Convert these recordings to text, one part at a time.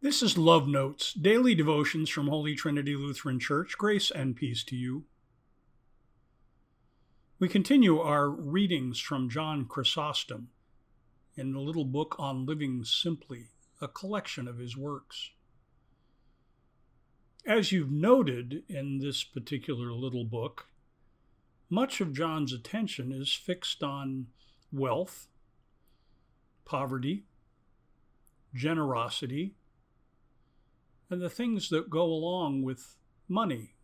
This is Love Notes, daily devotions from Holy Trinity Lutheran Church. Grace and peace to you. We continue our readings from John Chrysostom in the little book on living simply, a collection of his works. As you've noted in this particular little book, much of John's attention is fixed on wealth, poverty, generosity, and the things that go along with money,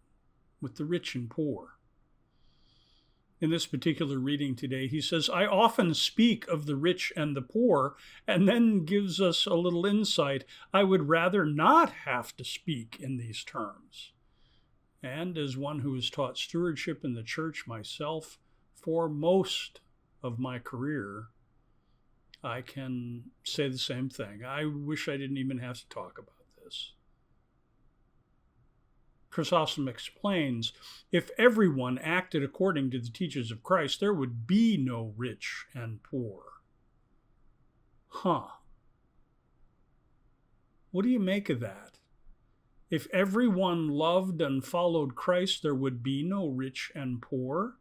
with the rich and poor. In this particular reading today, he says, I often speak of the rich and the poor, and then gives us a little insight. I would rather not have to speak in these terms. And as one who has taught stewardship in the church myself for most of my career, I can say the same thing. I wish I didn't even have to talk about this. Chrysostom explains, if everyone acted according to the teachings of Christ, there would be no rich and poor. What do you make of that? If everyone loved and followed Christ, there would be no rich and poor?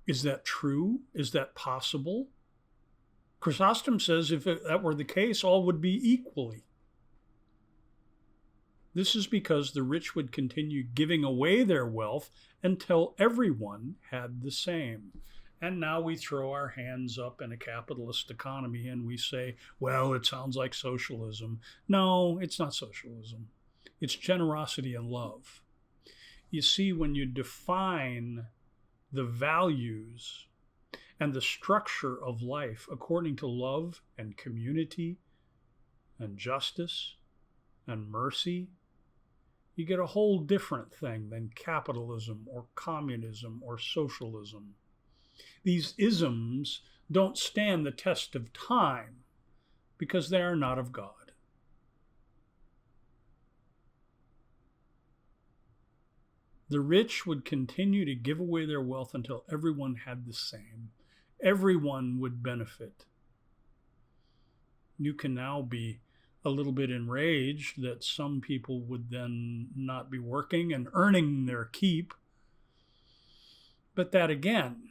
Is that true? Is that possible? Chrysostom says if that were the case, all would be equally. This is because the rich would continue giving away their wealth until everyone had the same. And now we throw our hands up in a capitalist economy and we say, well, it sounds like socialism. No, it's not socialism. It's generosity and love. You see, when you define the values and the structure of life according to love and community and justice and mercy, you get a whole different thing than capitalism or communism or socialism. These isms don't stand the test of time because they are not of God. The rich would continue to give away their wealth until everyone had the same. Everyone would benefit. You can now be a little bit enraged that some people would then not be working and earning their keep. But that again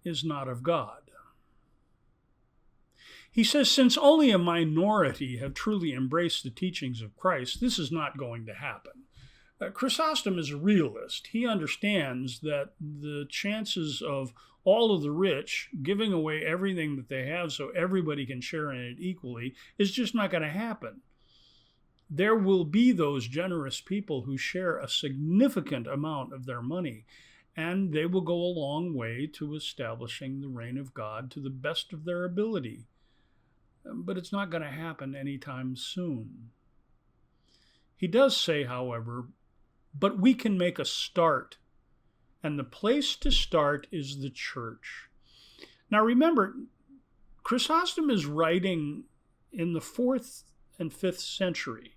is not of God. He says, since only a minority have truly embraced the teachings of Christ, this is not going to happen. Chrysostom is a realist. He understands that the chances of all of the rich giving away everything that they have so everybody can share in it equally is just not going to happen. There will be those generous people who share a significant amount of their money, and they will go a long way to establishing the reign of God to the best of their ability. But it's not going to happen anytime soon. He does say, however, but we can make a start. And the place to start is the church. Now remember, Chrysostom is writing in the 4th and 5th century.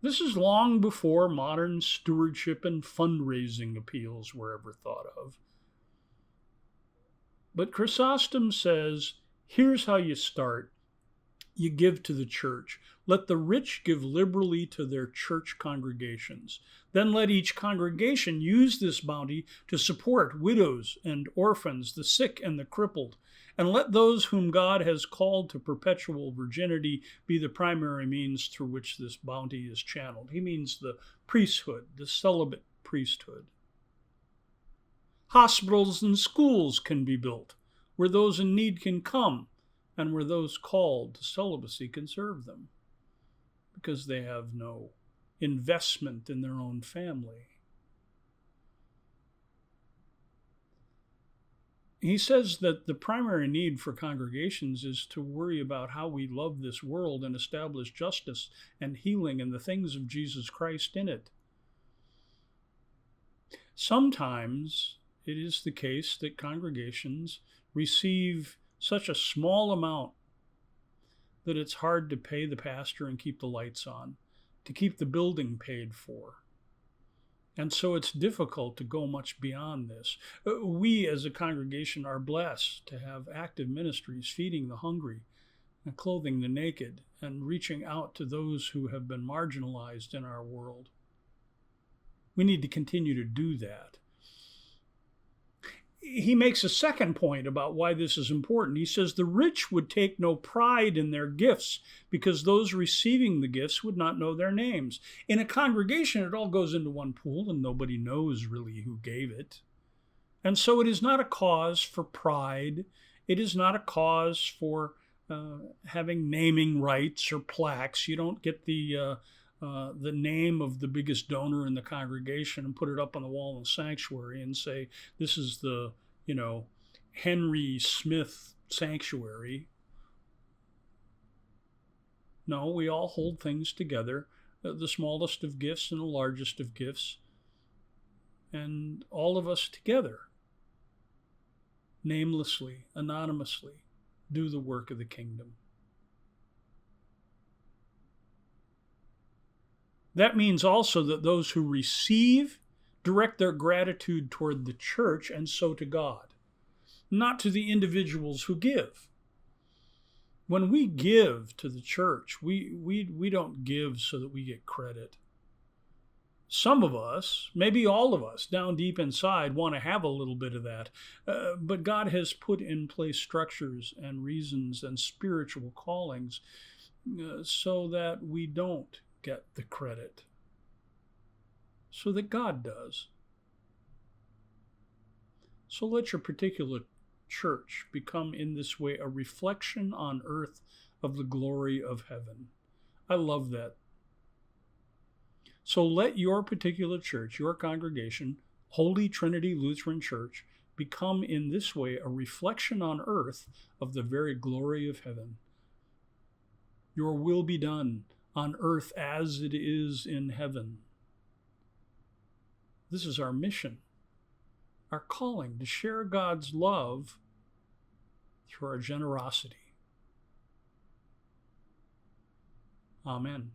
This is long before modern stewardship and fundraising appeals were ever thought of. But Chrysostom says, here's how you start. You give to the church. Let the rich give liberally to their church congregations. Then let each congregation use this bounty to support widows and orphans, the sick and the crippled. And let those whom God has called to perpetual virginity be the primary means through which this bounty is channeled. He means the priesthood, the celibate priesthood. Hospitals and schools can be built where those in need can come, and where those called to celibacy can serve them, because they have no investment in their own family. He says that the primary need for congregations is to worry about how we love this world and establish justice and healing and the things of Jesus Christ in it. Sometimes it is the case that congregations receive such a small amount that it's hard to pay the pastor and keep the lights on, to keep the building paid for. And so it's difficult to go much beyond this. We as a congregation are blessed to have active ministries feeding the hungry and clothing the naked and reaching out to those who have been marginalized in our world. We need to continue to do that. He makes a second point about why this is important. He says the rich would take no pride in their gifts because those receiving the gifts would not know their names. In a congregation, it all goes into one pool and nobody knows really who gave it. And so it is not a cause for pride. It is not a cause for having naming rights or plaques. You don't get the name of the biggest donor in the congregation and put it up on the wall in the sanctuary and say, this is the, Henry Smith Sanctuary. No, we all hold things together, the smallest of gifts and the largest of gifts, and all of us together, namelessly, anonymously, do the work of the kingdom. That means also that those who receive direct their gratitude toward the church and so to God, not to the individuals who give. When we give to the church, we don't give so that we get credit. Some of us, maybe all of us, down deep inside want to have a little bit of that. But God has put in place structures and reasons and spiritual callings so that we don't get the credit, so that God does. So let your particular church become in this way a reflection on earth of the glory of heaven. I love that. So let your particular church, your congregation, Holy Trinity Lutheran Church, become in this way a reflection on earth of the very glory of heaven. Your will be done on earth as it is in heaven. This is our mission, our calling to share God's love through our generosity. Amen.